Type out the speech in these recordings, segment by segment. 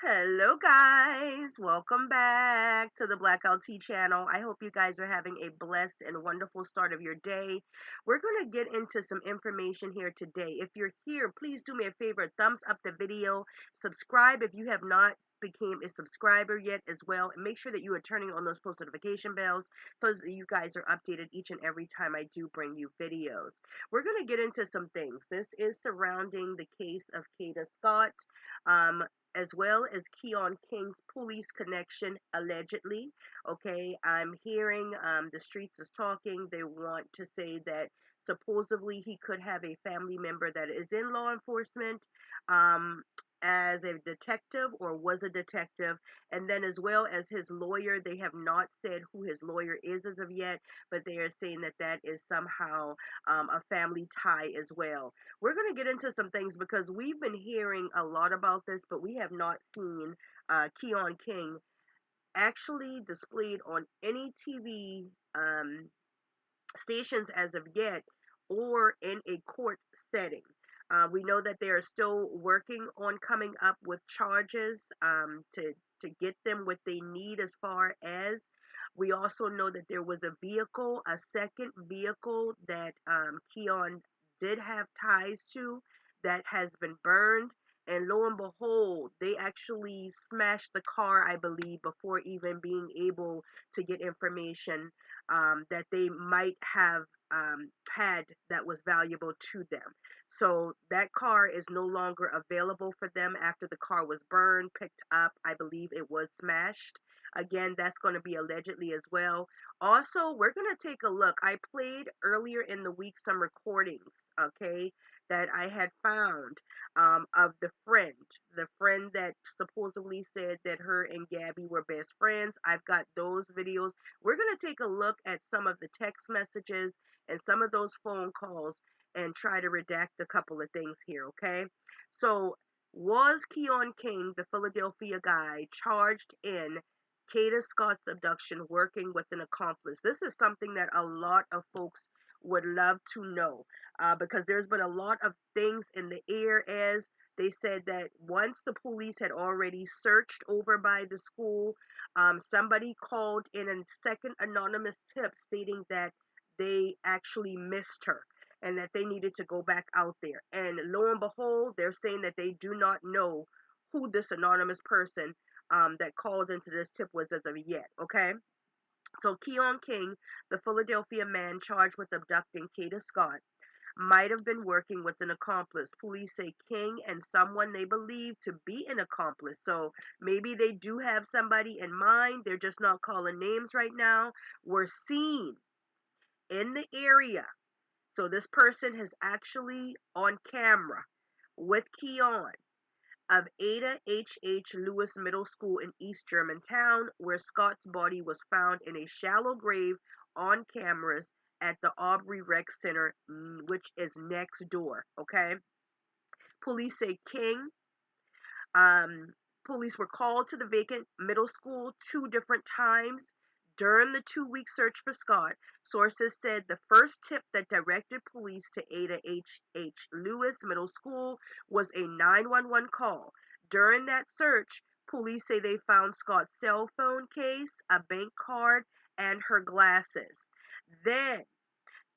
Hello, guys. Welcome back to the Blackout Tea channel. I hope you guys are having a blessed and wonderful start of your day. We're going to get into some information here today. If you're here, please do me a favor, thumbs up the video, subscribe if you have not became a subscriber yet as well, and make sure that you are turning on those post notification bells so that you guys are updated each and every time I do bring you videos. We're going to get into some things. This is surrounding the case of Kada Scott. Um, as well as Keon King's police connection, allegedly. Okay, I'm hearing the streets is talking. They want to say that supposedly he could have a family member that is in law enforcement. Um, as a detective or was a detective, and then as well as his lawyer. They have not said who his lawyer is as of yet, but they are saying that that is somehow a family tie as well. We're going to get into some things because we've been hearing a lot about this, but we have not seen Keon King actually displayed on any TV stations as of yet or in a court setting. We know that they are still working on coming up with charges to get them what they need as far as. We also know that there was a vehicle, a second vehicle that Keon did have ties to that has been burned. And lo and behold, they actually smashed the car, I believe, before even being able to get information that they might have had that was valuable to them. So that car is no longer available for them after the car was burned, picked up. I believe it was smashed. Again, that's going to be allegedly as well. Also, we're going to take a look. I played earlier in the week some recordings, okay, that I had found of the friend that supposedly said that her and Gabby were best friends. I've got those videos. We're going to take a look at some of the text messages and some of those phone calls and try to redact a couple of things here, okay? So, was Keon King, the Philadelphia guy, charged in Kada Scott's abduction working with an accomplice? This is something that a lot of folks would love to know because there's been a lot of things in the air as they said that once the police had already searched over by the school, somebody called in a second anonymous tip stating that they actually missed her and that they needed to go back out there. And lo and behold, they're saying that they do not know who this anonymous person that called into this tip was as of yet. Okay. So Keon King, the Philadelphia man charged with abducting Kada Scott, might have been working with an accomplice. Police say King and someone they believe to be an accomplice. So maybe they do have somebody in mind. They're just not calling names right now. Were seen in the area. So this person is actually on camera with Keon of Ada H. Lewis Middle School in East Germantown, where Scott's body was found in a shallow grave on cameras at the Aubrey Rec Center, which is next door. Okay. Police say King. Um, Police were called to the vacant middle school two different times during the 2 week search for Scott. Sources said the first tip that directed police to Ada H. Lewis Middle School was a 911 call. During that search, police say they found Scott's cell phone case, a bank card, and her glasses. Then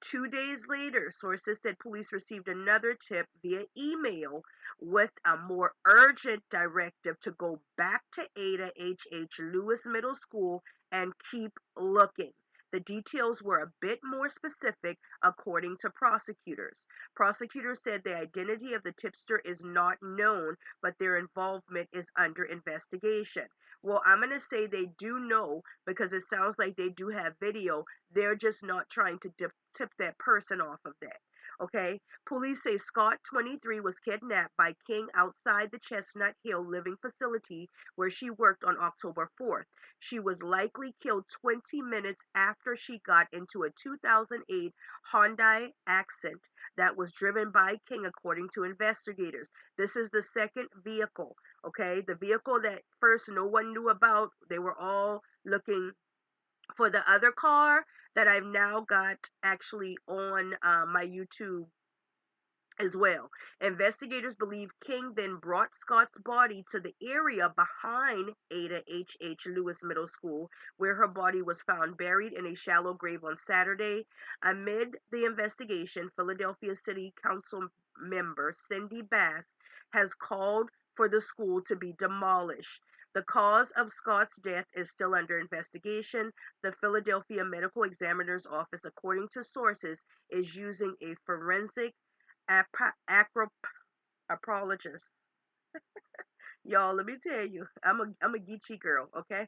2 days later, sources said police received another tip via email with a more urgent directive to go back to Ada H. Lewis Middle School and keep looking. The details were a bit more specific, according to prosecutors. Prosecutors said the identity of the tipster is not known, but their involvement is under investigation. Well, I'm going to say they do know because it sounds like they do have video. They're just not trying to tip that person off of that. Okay. Police say Scott, 23, was kidnapped by King outside the Chestnut Hill living facility where she worked on October 4th. She was likely killed 20 minutes after she got into a 2008 Hyundai Accent that was driven by King, according to investigators. This is the second vehicle. Okay. The vehicle that first no one knew about, they were all looking for the other car that I've now got actually on my YouTube as well. Investigators believe King then brought Scott's body to the area behind Ada H. Lewis Middle School, where her body was found buried in a shallow grave on Saturday. Amid the investigation, Philadelphia City Council member Cindy Bass has called for the school to be demolished. The cause of Scott's death is still under investigation. The Philadelphia Medical Examiner's Office, according to sources, is using a forensic apologist. Y'all, let me tell you, I'm a geeky girl, okay?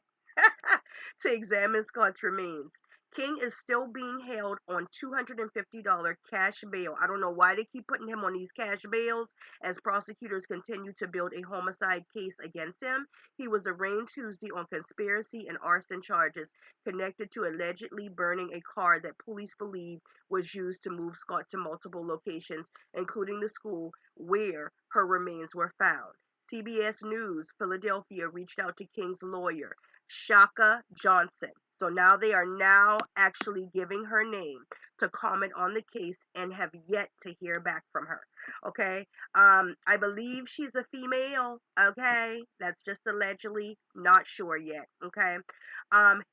To examine Scott's remains. King is still being held on $250 cash bail. I don't know why they keep putting him on these cash bails as prosecutors continue to build a homicide case against him. He was arraigned Tuesday on conspiracy and arson charges connected to allegedly burning a car that police believe was used to move Scott to multiple locations, including the school where her remains were found. CBS News Philadelphia reached out to King's lawyer, Shaka Johnson. So now they are now actually giving her name to comment on the case and have yet to hear back from her. Okay. I believe she's a female. Okay. That's just allegedly, not sure yet. Okay.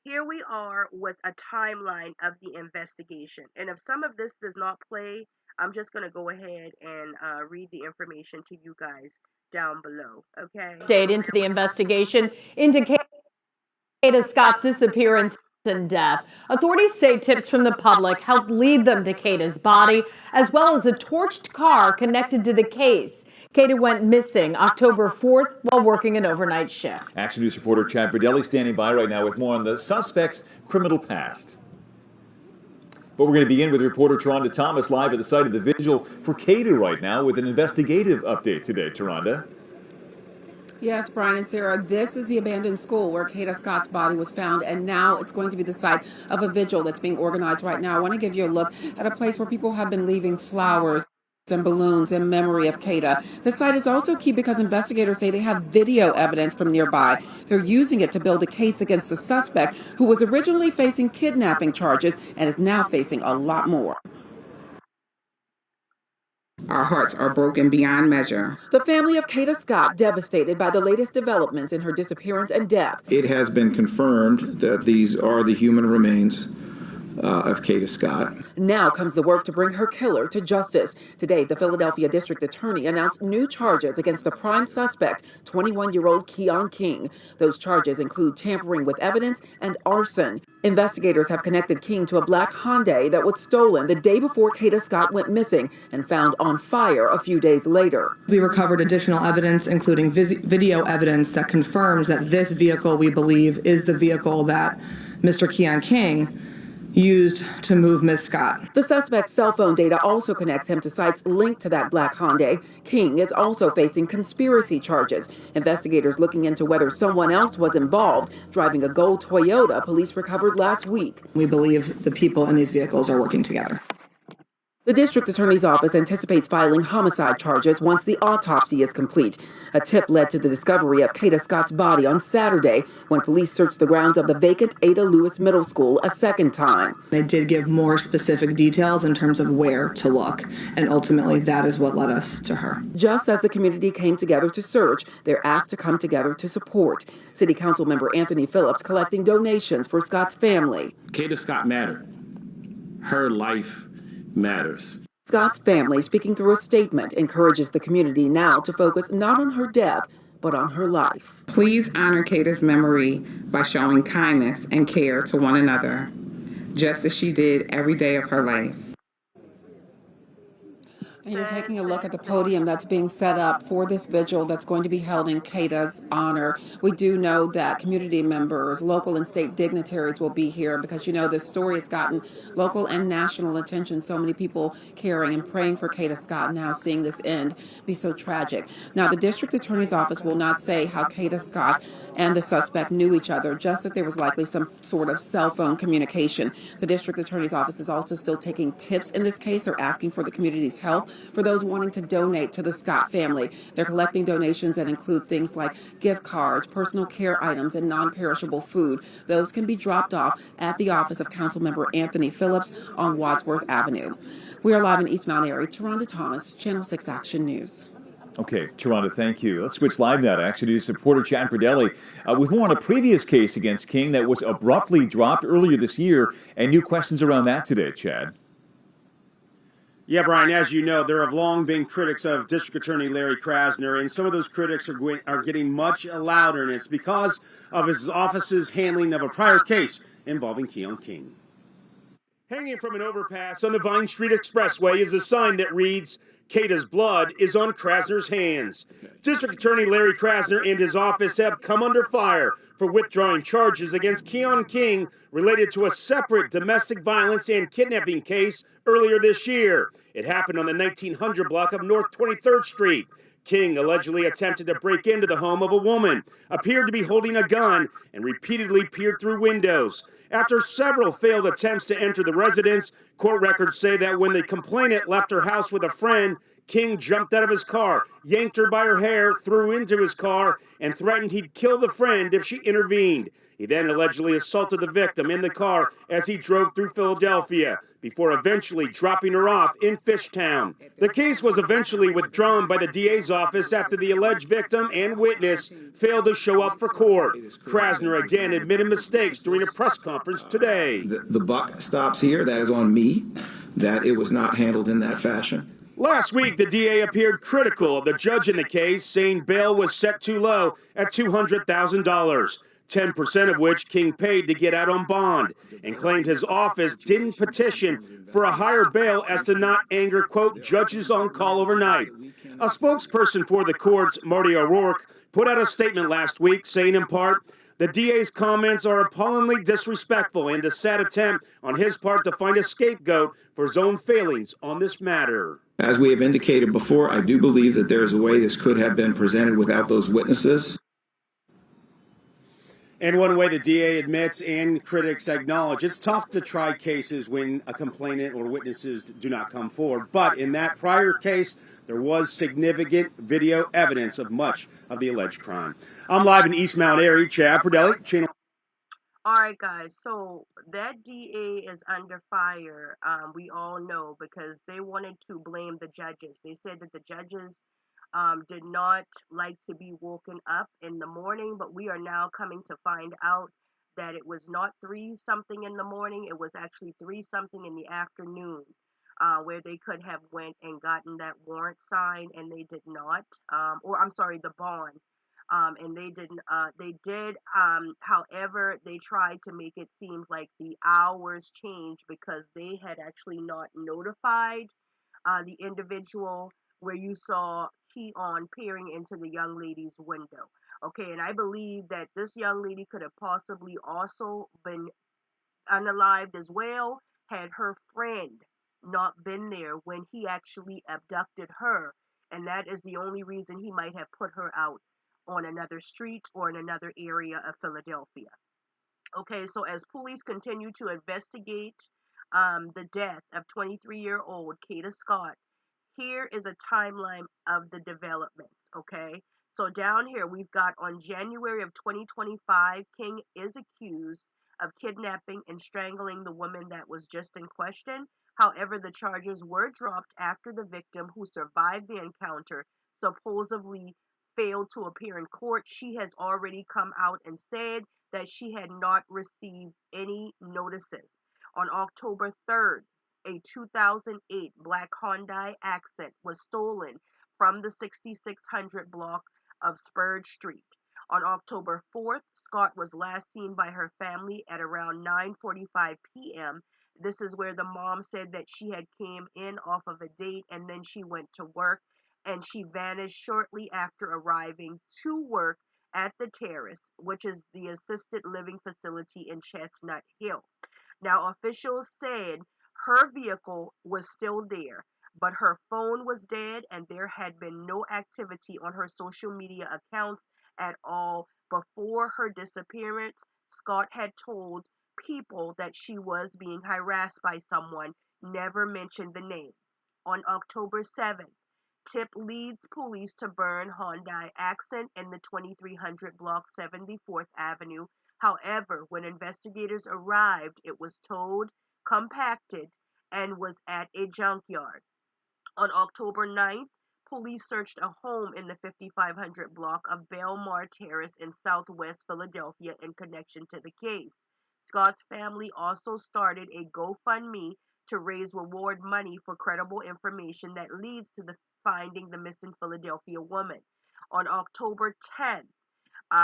Here we are with a timeline of the investigation. And if some of this does not play, I'm just going to go ahead and read the information to you guys down below. Okay. Update into the investigation indicates Scott's disappearance and death. Authorities say tips from the public helped lead them to Kata's body, as well as a torched car connected to the case. Kata went missing October 4th while working an overnight shift. Action News reporter Chad Berdelli standing by right now with more on the suspect's criminal past. But we're going to begin with reporter Taronda Thomas live at the site of the vigil for Kata right now with an investigative update today. Taronda. Yes, Brian and Sarah, this is the abandoned school where Kata Scott's body was found, and now it's going to be the site of a vigil that's being organized right now. I want to give you a look at a place where people have been leaving flowers and balloons in memory of Kata. The site is also key because investigators say they have video evidence from nearby. They're using it to build a case against the suspect, who was originally facing kidnapping charges and is now facing a lot more. Our hearts are broken beyond measure. The family of Kata Scott devastated by the latest developments in her disappearance and death. It has been confirmed that these are the human remains of Kata Scott. Now comes the work to bring her killer to justice. Today, the Philadelphia District Attorney announced new charges against the prime suspect, 21-year-old Keon King. Those charges include tampering with evidence and arson. Investigators have connected King to a black Hyundai that was stolen the day before Kata Scott went missing and found on fire a few days later. We recovered additional evidence, including video evidence that confirms that this vehicle, we believe, is the vehicle that Mr. Keon King used to move Ms. Scott. The suspect's cell phone data also connects him to sites linked to that black Hyundai. King is also facing conspiracy charges. Investigators looking into whether someone else was involved driving a gold Toyota police recovered last week. We believe the people in these vehicles are working together. The district attorney's office anticipates filing homicide charges once the autopsy is complete. A tip led to the discovery of Kata Scott's body on Saturday when police searched the grounds of the vacant Ada Lewis Middle School a second time. They did give more specific details in terms of where to look, and ultimately that is what led us to her. Just as the community came together to search, they're asked to come together to support. City Council member Anthony Phillips collecting donations for Scott's family. Kata Scott mattered. Her life matters. Scott's family, speaking through a statement, encourages the community now to focus not on her death, but on her life. Please honor Kata's memory by showing kindness and care to one another, just as she did every day of her life. And you're taking a look at the podium that's being set up for this vigil that's going to be held in Kata's honor. We do know that community members, local and state dignitaries will be here because, you know, this story has gotten local and national attention. So many people caring and praying for Kata Scott, now seeing this end be so tragic. Now, the district attorney's office will not say how Kata Scott and the suspect knew each other, just that there was likely some sort of cell phone communication. The district attorney's office is also still taking tips in this case. They're asking for the community's help for those wanting to donate to the Scott family. They're collecting donations that include things like gift cards, personal care items, and non-perishable food. Those can be dropped off at the office of Councilmember Anthony Phillips on Wadsworth Avenue. We are live in East Mount Airy. Taronda Thomas, Channel 6 Action News. Okay, Taronda, thank you. Let's switch live now, actually, to reporter Chad Pradelli with more on a previous case against King that was abruptly dropped earlier this year, and new questions around that today, Chad. Yeah, Brian, as you know, there have long been critics of District Attorney Larry Krasner, and some of those critics are getting much louder, and it's because of his office's handling of a prior case involving Keon King. Hanging from an overpass on the Vine Street Expressway is a sign that reads, "Kata's blood is on Krasner's hands." District Attorney Larry Krasner and his office have come under fire for withdrawing charges against Keon King related to a separate domestic violence and kidnapping case earlier this year. It happened on the 1900 block of North 23rd Street. King allegedly attempted to break into the home of a woman, appeared to be holding a gun, and repeatedly peered through windows. After several failed attempts to enter the residence, court records say that when the complainant left her house with a friend, King jumped out of his car, yanked her by her hair, threw into his car, and threatened he'd kill the friend if she intervened. He then allegedly assaulted the victim in the car as he drove through Philadelphia, before eventually dropping her off in Fishtown. The case was eventually withdrawn by the DA's office after the alleged victim and witness failed to show up for court. Krasner again admitted mistakes during a press conference today. The buck stops here. That is on me, that it was not handled in that fashion. Last week, the DA appeared critical of the judge in the case, saying bail was set too low at $200,000. 10% of which King paid to get out on bond, and claimed his office didn't petition for a higher bail as to not anger, quote, judges on call overnight. A spokesperson for the courts, Marty O'Rourke, put out a statement last week saying in part, "The DA's comments are appallingly disrespectful and a sad attempt on his part to find a scapegoat for his own failings on this matter." As we have indicated before, I do believe that there is a way this could have been presented without those witnesses. And one way the DA admits and critics acknowledge, it's tough to try cases when a complainant or witnesses do not come forward. But in that prior case, there was significant video evidence of much of the alleged crime. I'm live in East Mount Airy. Chad Pradelli, Channel. All right, guys. So that DA is under fire. We all know because they wanted to blame the judges. They said that the judges did not like to be woken up in the morning, but we are now coming to find out that it was not 3 something in the morning. It was actually 3 something in the afternoon, where they could have went and gotten that warrant signed, and they did not. Or I'm sorry, the bond. And they didn't. They did. However, they tried to make it seem like the hours changed because they had actually not notified the individual where you saw Keon peering into the young lady's window. Okay, and I believe that this young lady could have possibly also been unalived as well had her friend not been there when he actually abducted her. And that is the only reason he might have put her out on another street or in another area of Philadelphia. Okay, so as police continue to investigate the death of 23-year-old Kata Scott, here is a timeline of the developments, okay? So down here, we've got on January of 2025, King is accused of kidnapping and strangling the woman that was just in question. However, the charges were dropped after the victim who survived the encounter supposedly failed to appear in court. She has already come out and said that she had not received any notices. On October 3rd, a 2008 black Hyundai Accent was stolen from the 6600 block of Spurge Street. On October 4th, Scott was last seen by her family at around 9:45 p.m. This is where the mom said that she had came in off of a date and then she went to work, and she vanished shortly after arriving to work at the Terrace, which is the assisted living facility in Chestnut Hill. Now, officials said her vehicle was still there, but her phone was dead and there had been no activity on her social media accounts at all before her disappearance. Scott had told people that she was being harassed by someone, never mentioned the name. On October 7th, tip leads police to burn Hyundai Accent in the 2300 block 74th Avenue. However, when investigators arrived, it was towed, compacted, and was at a junkyard. On October 9th, police searched a home in the 5500 block of Belmar Terrace in southwest Philadelphia in connection to the case. Scott's family also started a GoFundMe to raise reward money for credible information that leads to the finding the missing Philadelphia woman. On October 10th,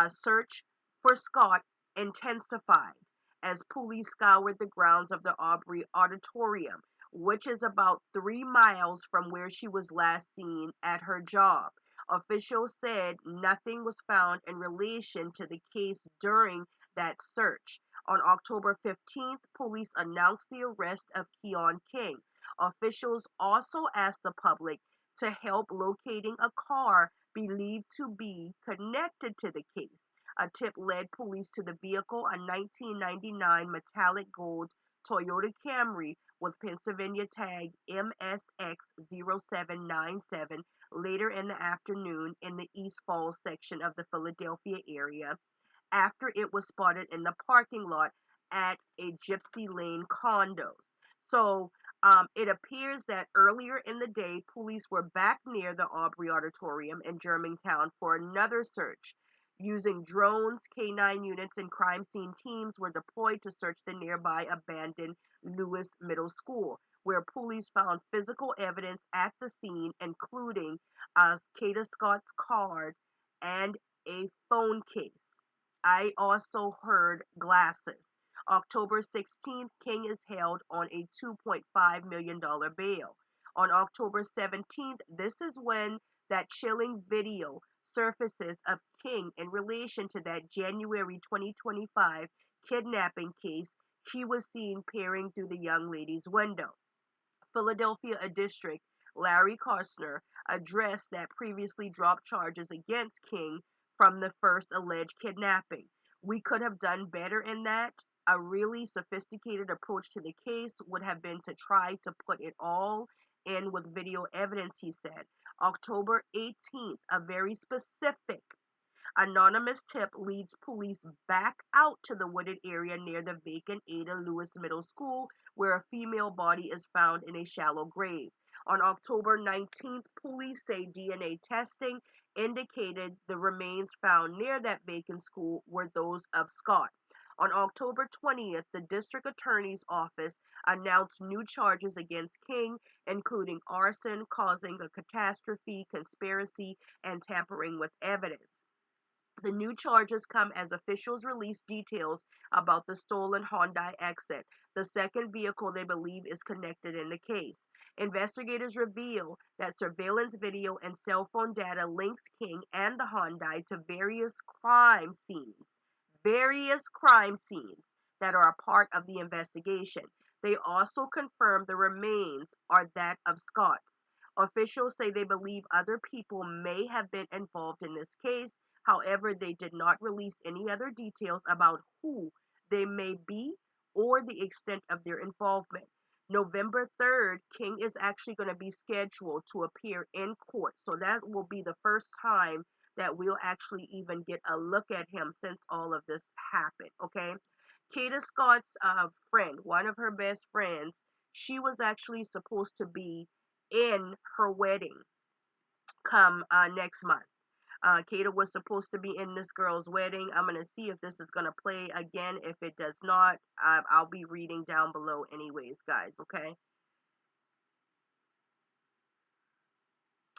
search for Scott intensified as police scoured the grounds of the Aubrey Auditorium, which is about 3 miles from where she was last seen at her job. Officials said nothing was found in relation to the case during that search. On October 15th, police announced the arrest of Keon King. Officials also asked the public to help locating a car believed to be connected to the case. A tip led police to the vehicle, a 1999 metallic gold Toyota Camry with Pennsylvania tag MSX0797 later in the afternoon in the East Falls section of the Philadelphia area after it was spotted in the parking lot at a Gypsy Lane condos. So it appears that earlier in the day, police were back near the Aubrey Auditorium in Germantown for another search. Using drones, K9 units, and crime scene teams were deployed to search the nearby abandoned Lewis Middle School, where police found physical evidence at the scene, including Kata Scott's card and a phone case. I also heard glasses. October 16th, King is held on a $2.5 million bail. On October 17th, this is when that chilling video surfaces of King in relation to that January 2025 kidnapping case he was seen peering through the young lady's window. Philadelphia District Larry Kostner addressed that previously dropped charges against King from the first alleged kidnapping. We could have done better in that. A really sophisticated approach to the case would have been to try to put it all in with video evidence, he said. October 18th, a very specific anonymous tip leads police back out to the wooded area near the vacant Ada Lewis Middle School, where a female body is found in a shallow grave. On October 19th, police say DNA testing indicated the remains found near that vacant school were those of Scott. On October 20th, the district attorney's office announced new charges against King, including arson, causing a catastrophe, conspiracy, and tampering with evidence. The new charges come as officials release details about the stolen Hyundai Accent, the second vehicle they believe is connected in the case. Investigators reveal that surveillance video and cell phone data links King and the Hyundai to various crime scenes that are a part of the investigation. They also confirm the remains are that of Scott's. Officials say they believe other people may have been involved in this case. However, they did not release any other details about who they may be or the extent of their involvement. November 3rd, King is actually going to be scheduled to appear in court. So that will be the first time that we'll actually even get a look at him since all of this happened, okay? Kata Scott's friend, one of her best friends, she was actually supposed to be in her wedding come next month. Kata was supposed to be in this girl's wedding. I'm going to see if this is going to play again. If it does not, I'll be reading down below anyways, guys, okay?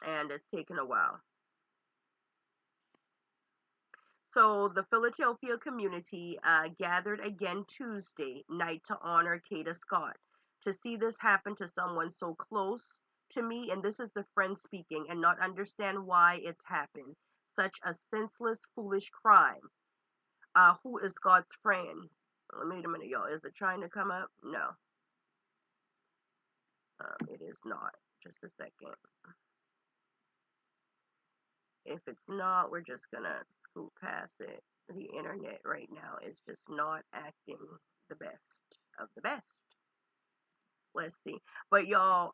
And it's taken a while. So the Philadelphia community gathered again Tuesday night to honor Kata Scott. To see this happen to someone so close to me, and this is the friend speaking, and not understand why it's happened. Such a senseless, foolish crime. Who is God's friend? Wait a minute, y'all. Is it trying to come up? No. It is not. Just a second. If it's not, we're just gonna scoot past it. The internet right now is just not acting the best of the best. Let's see. But y'all,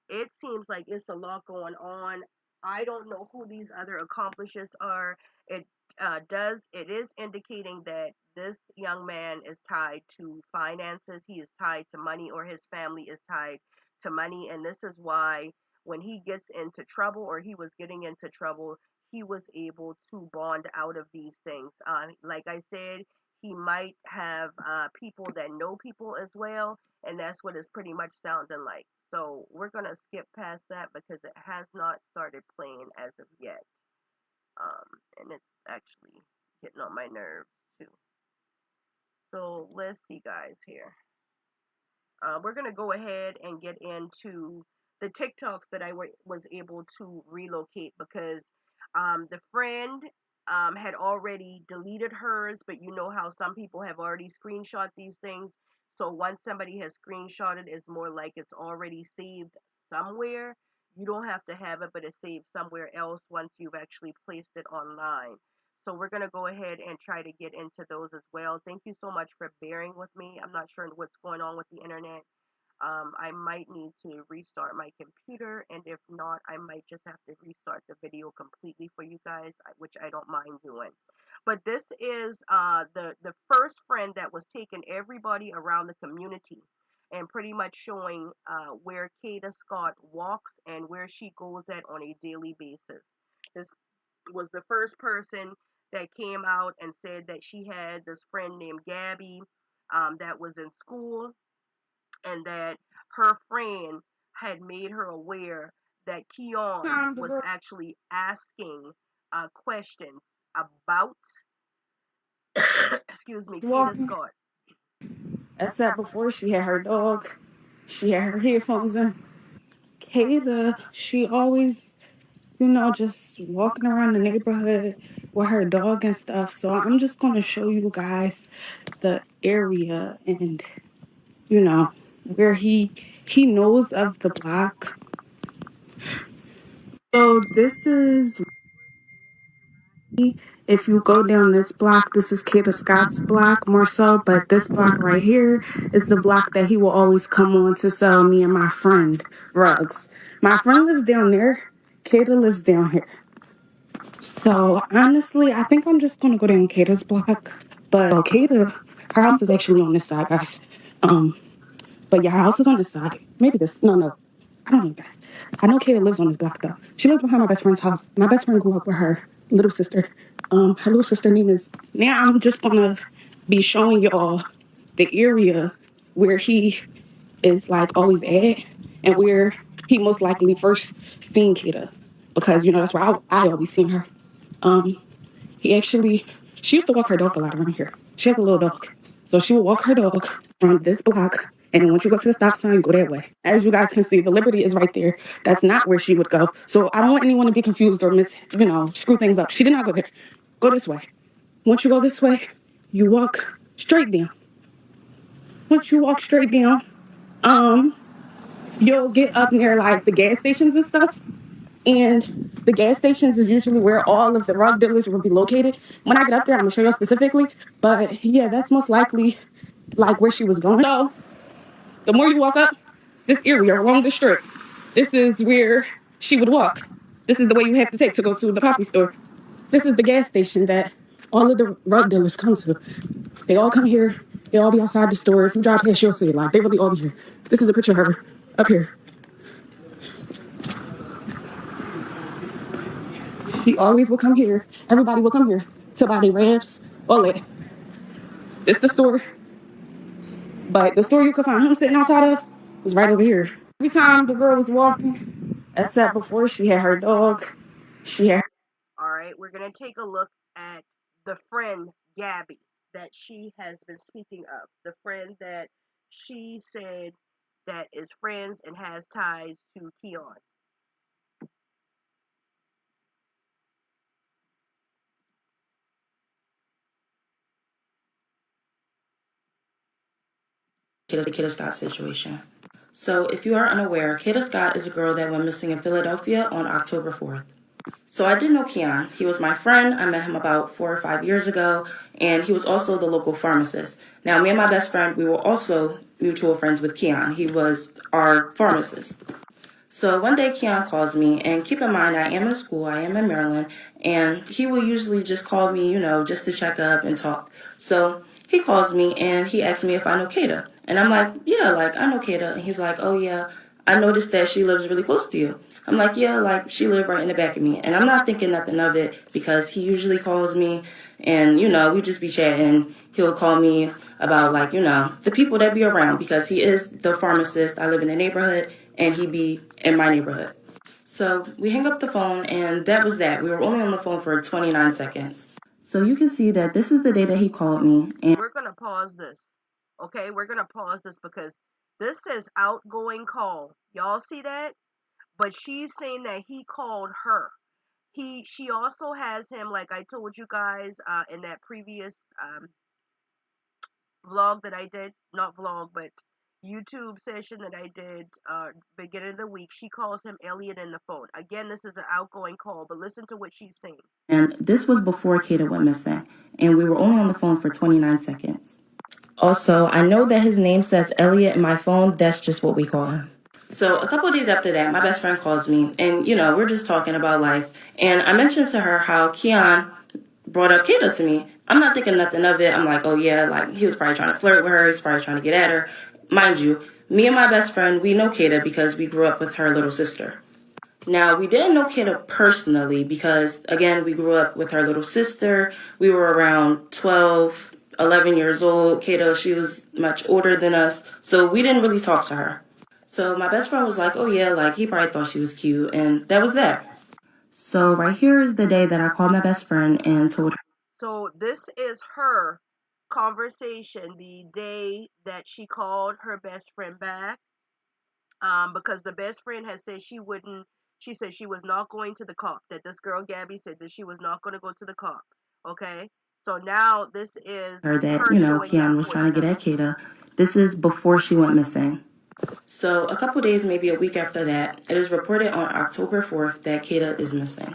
it seems like it's a lot going on. I don't know who these other accomplices are. It it is indicating that this young man is tied to finances. He is tied to money, or his family is tied to money. And this is why when he gets into trouble, or he was getting into trouble, he was able to bond out of these things. Like I said, he might have people that know people as well, and that's what it's pretty much sounding like. So we're gonna skip past that because it has not started playing as of yet, and it's actually getting on my nerves too. So let's see, guys. Here, we're gonna go ahead and get into the TikToks that I was able to relocate, because the friend had already deleted hers, but you know how some people have already screenshot these things. So once somebody has screenshotted, it's more like it's already saved somewhere. You don't have to have it, but it's saved somewhere else once you've actually placed it online. So we're going to go ahead and try to get into those as well. Thank you so much for bearing with me. I'm not sure what's going on with the internet. I might need to restart my computer, and if not, I might just have to restart the video completely for you guys, which I don't mind doing. But this is the first friend that was taking everybody around the community and pretty much showing where Kata Scott walks and where she goes at on a daily basis. This was the first person that came out and said that she had this friend named Gabby that was in school, and that her friend had made her aware that Keon was actually asking questions about, excuse me, Kata Walking, Scott. except before she had her dog. She had her headphones in. Kayla, she always, just walking around the neighborhood with her dog and stuff. So I'm just going to show you guys the area and, where he knows of the block. So this is, if you go down this block, this is Kata Scott's block more so, but this block right here is the block that he will always come on to sell me and my friend rugs. My friend lives down there. Kata lives down here. So honestly, I think I'm just gonna go down Kata's block. But Kata, her house is actually on this side, guys. But yeah, her house is on this side. Maybe this. No. I don't know, guys. I know Kayla lives on this block though. She lives behind my best friend's house. My best friend grew up with her little sister. Her little sister name is. Now I'm just gonna be showing y'all the area where he is like always at, and where he most likely first seen Kayla, because that's where I always seen her. Um, she used to walk her dog a lot around here. She has a little dog. So she would walk her dog around this block. And then once you go to the stop sign, you go that way. As you guys can see, the Liberty is right there. That's not where she would go. So I don't want anyone to be confused or screw things up. She did not go there. Go this way. Once you go this way, you walk straight down. Once you walk straight down, you'll get up near like the gas stations and stuff. And the gas stations is usually where all of the drug dealers will be located. When I get up there, I'm gonna show you specifically. But yeah, that's most likely like where she was going. So the more you walk up this area along the strip, this is where she would walk. This is the way you have to take to go to the poppy store. This is the gas station that all of the drug dealers come to. They all come here. They all be outside the store. If you drive past, you'll see it. Like, they really all be here. This is a picture of her up here. She always will come here. Everybody will come here to buy their wraps, all that. It's the store. But the store you could find him sitting outside of was right over here. Every time the girl was walking, except before she had her dog, she had. All right, we're going to take a look at the friend Gabby that she has been speaking of. The friend that she said that is friends and has ties to Keon. Kata Scott situation. So, if you are unaware, Kata Scott is a girl that went missing in Philadelphia on October 4th. So, I did know Keon. He was my friend. I met him about 4 or 5 years ago, and he was also the local pharmacist. Now, me and my best friend, we were also mutual friends with Keon. He was our pharmacist. So one day Keon calls me, and keep in mind I am in school, I am in Maryland, and he will usually just call me, just to check up and talk. So he calls me and he asks me if I know Kata. And I'm like, yeah, like I know Kata. And he's like, oh yeah, I noticed that she lives really close to you. I'm like, yeah, like she lived right in the back of me. And I'm not thinking nothing of it because he usually calls me and, we just be chatting. He'll call me about like, the people that be around because he is the pharmacist. I live in the neighborhood and he be in my neighborhood. So we hang up the phone and that was that. We were only on the phone for 29 seconds. So you can see that this is the day that he called me. And We're going to pause this. Okay, we're going to pause this because this says outgoing call. Y'all see that? But she's saying that he called her. She also has him, like I told you guys in that previous vlog that I did, not vlog, but YouTube session that I did beginning of the week. She calls him Elliot in the phone. Again, this is an outgoing call, but listen to what she's saying. And this was before Kata went missing, and we were only on the phone for 29 seconds. Also, I know that his name says Elliot in my phone. That's just what we call him. So a couple of days after that, my best friend calls me, and we're just talking about life. And I mentioned to her how Keon brought up Kata to me. I'm not thinking nothing of it. I'm like, oh yeah, like he was probably trying to flirt with her. He's probably trying to get at her. Mind you, me and my best friend, we know Kata because we grew up with her little sister. Now, we didn't know Kata personally because, again, we grew up with her little sister. We were around 12, 11 years old. Kata, she was much older than us, so we didn't really talk to her. So my best friend was like, oh yeah, like he probably thought she was cute, and that was that. So right here is the day that I called my best friend and told her. So this is her conversation the day that she called her best friend back, because the best friend had said she said she was not going to the cop, that this girl Gabby said that she was not going to go to the cop. Okay, so now this is Her that, her showing Keon that was voice trying to get at Kata. This is before she went missing. So a couple days, maybe a week after that, it is reported on October 4th that Kata is missing.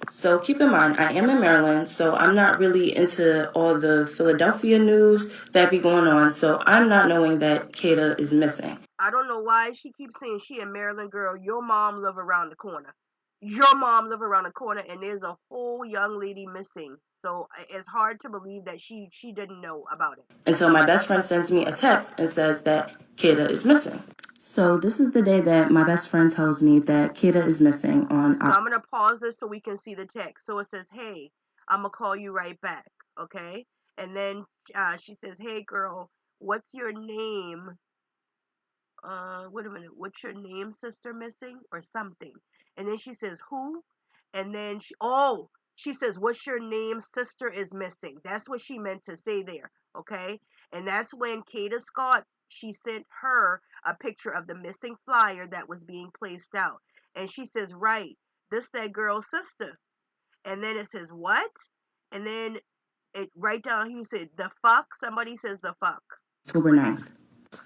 So keep in mind, I am in Maryland, so I'm not really into all the Philadelphia news that be going on, so I'm not knowing that Kata is missing. I don't know why she keeps saying she a Maryland girl. Your mom live around the corner. Your mom live around the corner, and there's a whole young lady missing. So it's hard to believe that she didn't know about it. Until my best friend sends me a text and says that Kata is missing. So this is the day that my best friend tells me that Kata is missing on. So I'm gonna pause this so we can see the text. So it says, "Hey, I'm gonna call you right back." Okay, and then she says, "Hey, girl, what's your name? Wait a minute, what's your name, sister missing or something?" And then she says, "Who?" And then she says, "What's your name, sister is missing." That's what she meant to say there. Okay, and that's when Kata Scott, she sent her a picture of the missing flyer that was being placed out, and she says, "Right, this that girl's sister." And then it says, "What?" And then it right down he said, "The fuck." Somebody says the fuck. October 9th.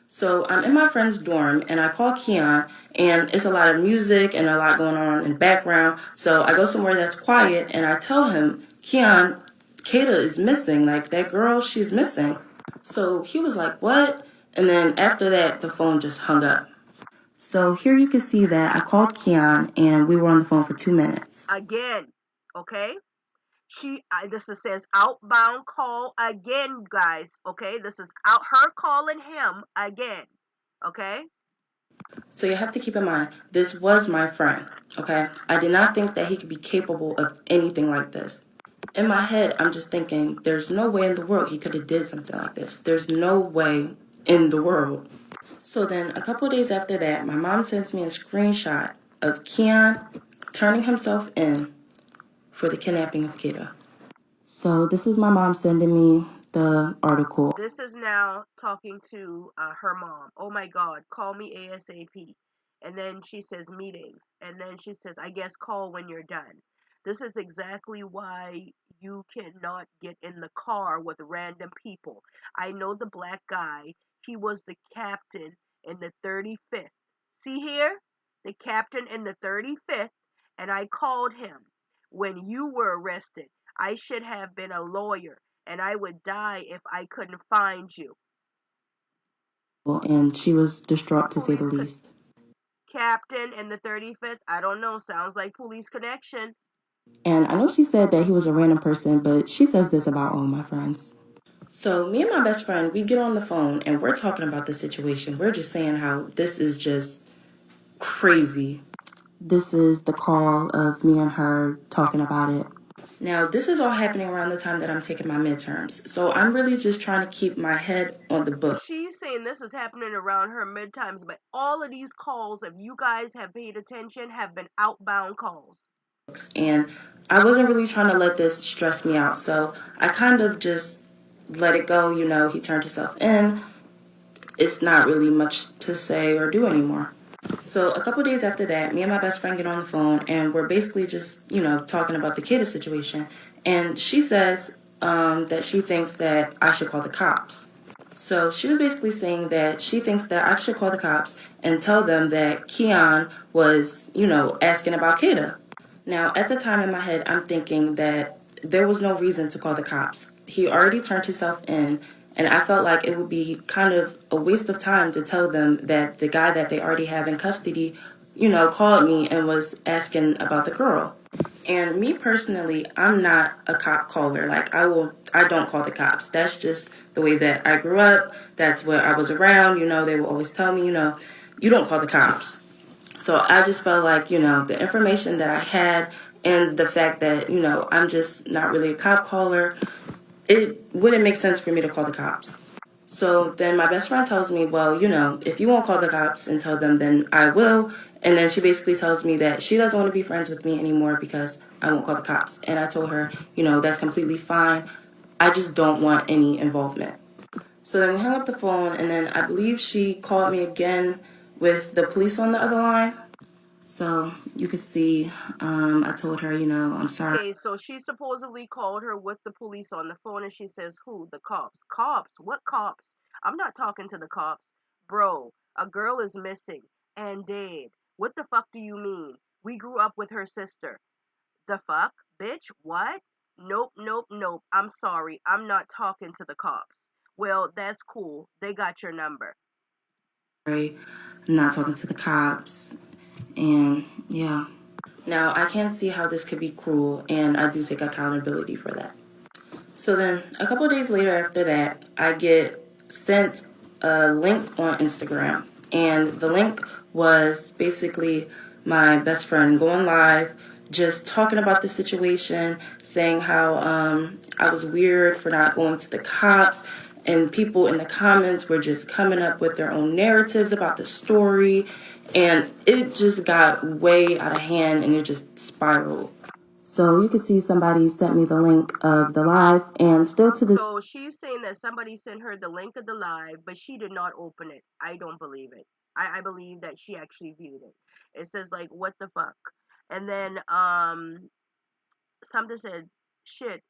So I'm in my friend's dorm and I call Keon and it's a lot of music and a lot going on in the background. So I go somewhere that's quiet and I tell him, Keon, Kata is missing. Like that girl, she's missing. So he was like, what? And then after that, the phone just hung up. So here you can see that I called Keon and we were on the phone for 2 minutes. Again, okay? This says outbound call again, guys. Okay, this is her calling him again. Okay. So you have to keep in mind, this was my friend. Okay, I did not think that he could be capable of anything like this. In my head, I'm just thinking, there's no way in the world he could have did something like this. There's no way in the world. So then, a couple of days after that, my mom sends me a screenshot of Keon turning himself in for the kidnapping of Kata. So this is my mom sending me the article. This is now talking to her mom. "Oh my God, call me ASAP." And then she says meetings. And then she says, "I guess call when you're done." This is exactly why you cannot get in the car with random people. I know the black guy. He was the captain in the 35th. See here? The captain in the 35th. And I called him when you were arrested. I should have been a lawyer, and I would die if I couldn't find you. And she was distraught to say the least. Captain and the 35th. I don't know. Sounds like police connection. And I know she said that he was a random person, but she says this about all my friends. So me and my best friend, we get on the phone and we're talking about the situation. We're just saying how this is just crazy. This is the call of me and her talking about it. Now, this is all happening around the time that I'm taking my midterms. So I'm really just trying to keep my head on the book. She's saying this is happening around her midtimes, but all of these calls, if you guys have paid attention, have been outbound calls. And I wasn't really trying to let this stress me out. So I kind of just let it go. You know, he turned himself in. It's not really much to say or do anymore. So a couple days after that, me and my best friend get on the phone and we're basically just, talking about the Kata situation. And she says that she thinks that I should call the cops. So she was basically saying that she thinks that I should call the cops and tell them that Keon was, asking about Kata. Now, at the time in my head, I'm thinking that there was no reason to call the cops. He already turned himself in, and I felt like it would be kind of a waste of time to tell them that the guy that they already have in custody, called me and was asking about the girl. And me personally, I'm not a cop caller. Like I don't call the cops. That's just the way that I grew up. That's what I was around. They will always tell me, you don't call the cops. So I just felt like, the information that I had and the fact that, I'm just not really a cop caller, it wouldn't make sense for me to call the cops. So then my best friend tells me, well, if you won't call the cops and tell them, then I will. And then she basically tells me that she doesn't want to be friends with me anymore because I won't call the cops. And I told her, that's completely fine. I just don't want any involvement. So then we hung up the phone, and then I believe she called me again with the police on the other line. So you can see, I told her, I'm sorry. Okay, so she supposedly called her with the police on the phone, and she says, who? The cops. Cops? What cops? I'm not talking to the cops. Bro, a girl is missing and dead. What the fuck do you mean? We grew up with her sister. The fuck? Bitch, what? Nope, nope, nope. I'm sorry. I'm not talking to the cops. Well, that's cool. They got your number. I'm not talking to the cops. And yeah. Now, I can see how this could be cruel, and I do take accountability for that. So then, a couple of days later after that, I get sent a link on Instagram. And the link was basically my best friend going live, just talking about the situation, saying how I was weird for not going to the cops. And people in the comments were just coming up with their own narratives about the story. And it just got way out of hand and it just spiraled. So you can see somebody sent me the link of the live, and still to this. So she's saying that somebody sent her the link of the live, but she did not open it. I don't believe it. I believe that she actually viewed it. It says like, what the fuck? And then something said, shit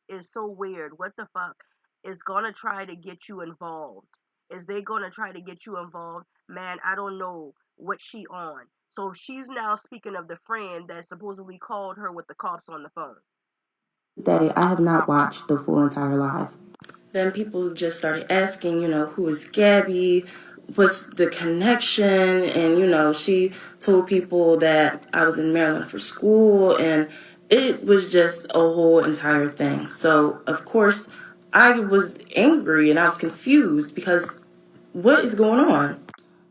is so weird. What the fuck? Is gonna try to get you involved. Is they gonna try to get you involved? Man, I don't know what she on. So she's now speaking of the friend that supposedly called her with the cops on the phone. Day, I have not watched the full entire live. Then people just started asking, who is Gabby? What's the connection? And, she told people that I was in Maryland for school, and it was just a whole entire thing. So, of course, I was angry and I was confused because what is going on?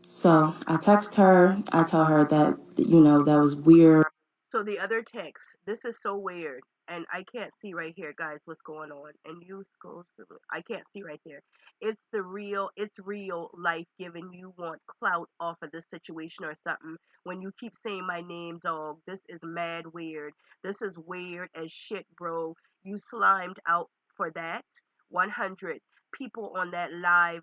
So I text her, I tell her that, that was weird. So the other text, this is so weird, and I can't see right here, guys, what's going on. And you scroll through, I can't see right there. It's real life giving you want clout off of this situation or something. When you keep saying my name, dog, this is mad weird. This is weird as shit, bro. You slimed out for that. 100 people on that live,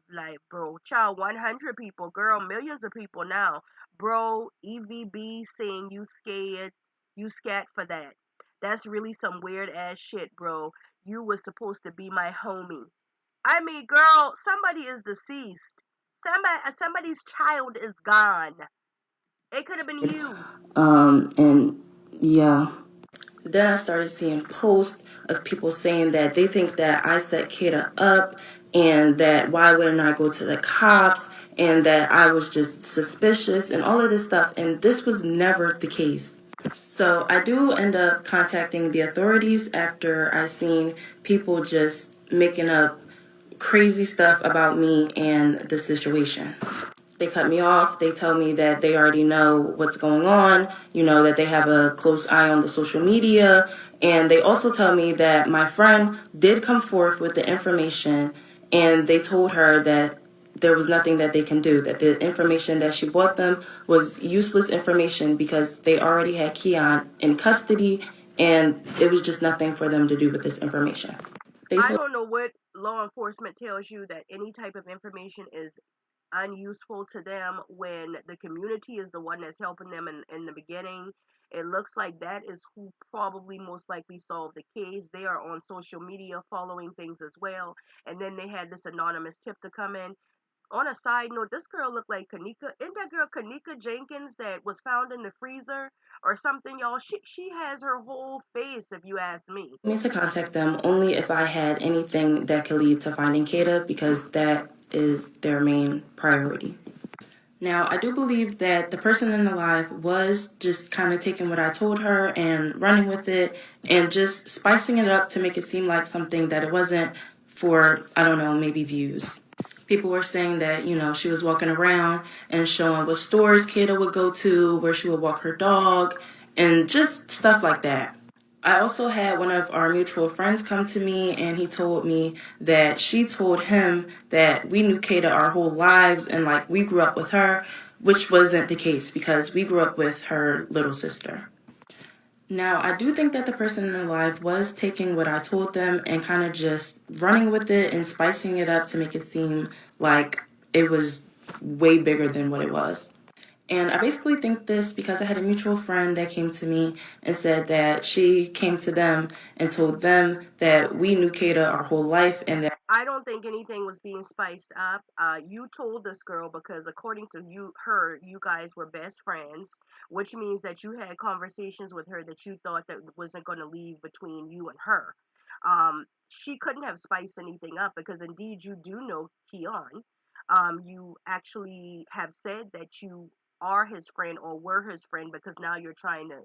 bro. Child, 100 people, girl, millions of people now. Bro, EVB saying you scared. You scat for that. That's really some weird ass shit, bro. You was supposed to be my homie. I mean, girl, somebody is deceased. Somebody's child is gone. It could have been you. And yeah. Then I started seeing posts of people saying that they think that I set Kata up and that why wouldn't I go to the cops, and that I was just suspicious and all of this stuff. And this was never the case. So I do end up contacting the authorities after I seen people just making up crazy stuff about me and the situation. They cut me off. They tell me that they already know what's going on, that they have a close eye on the social media. And they also tell me that my friend did come forth with the information, and they told her that there was nothing that they can do, that the information that she brought them was useless information because they already had Keon in custody, and it was just nothing for them to do with this information. I don't know what law enforcement tells you that any type of information is unuseful to them when the community is the one that's helping them in the beginning. It looks like that is who probably most likely solved the case. They are on social media following things as well. And then they had this anonymous tip to come in. On a side note, this girl looked like Kanika. Isn't that girl Kanika Jenkins that was found in the freezer or something, y'all? She has her whole face, if you ask me. Me to contact them only if I had anything that could lead to finding Kata, because that is their main priority. Now, I do believe that the person in the live was just kind of taking what I told her and running with it and just spicing it up to make it seem like something that it wasn't, for, I don't know, maybe views. People were saying that, she was walking around and showing what stores Kata would go to, where she would walk her dog, and just stuff like that. I also had one of our mutual friends come to me, and he told me that she told him that we knew Kata our whole lives and like we grew up with her, which wasn't the case because we grew up with her little sister. Now, I do think that the person in the live was taking what I told them and kind of just running with it and spicing it up to make it seem like it was way bigger than what it was. And I basically think this because I had a mutual friend that came to me and said that she came to them and told them that we knew Kata our whole life and that I don't think anything was being spiced up. You told this girl because according to you guys were best friends, which means that you had conversations with her that you thought that wasn't going to leave between you and her. She couldn't have spiced anything up because indeed you do know Keon. You actually have said that you are his friend or were his friend because now you're trying to,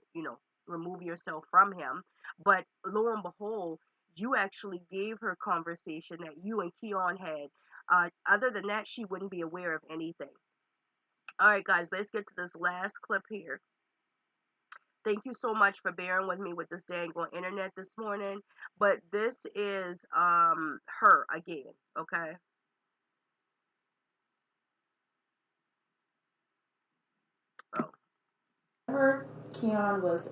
remove yourself from him. But lo and behold, you actually gave her conversation that you and Keon had. Other than that, she wouldn't be aware of anything. All right, guys, let's get to this last clip here. Thank you so much for bearing with me with this dang on internet this morning. But this is her again, okay? Oh. whenever Keon was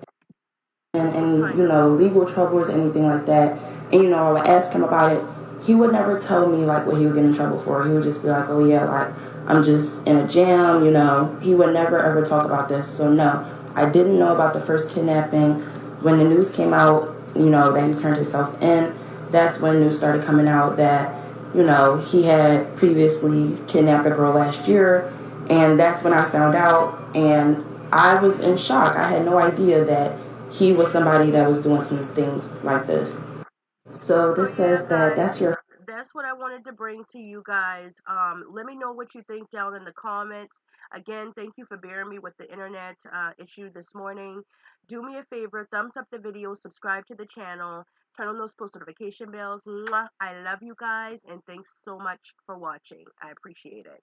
in any, legal troubles, anything like that, and, I would ask him about it, he would never tell me, like, what he would get in trouble for. He would just be like, oh, yeah, like, I'm just in a jam, He would never, ever talk about this. So, no, I didn't know about the first kidnapping. When the news came out, that he turned himself in, that's when news started coming out that, he had previously kidnapped a girl last year, and that's when I found out, and I was in shock. I had no idea that he was somebody that was doing some things like this. So this says that that's your. That's what I wanted to bring to you guys. Let me know what you think down in the comments. Again, thank you for bearing me with the internet issue this morning. Do me a favor, thumbs up the video, subscribe to the channel, turn on those post notification bells. Mwah. I love you guys, and thanks so much for watching. I appreciate it.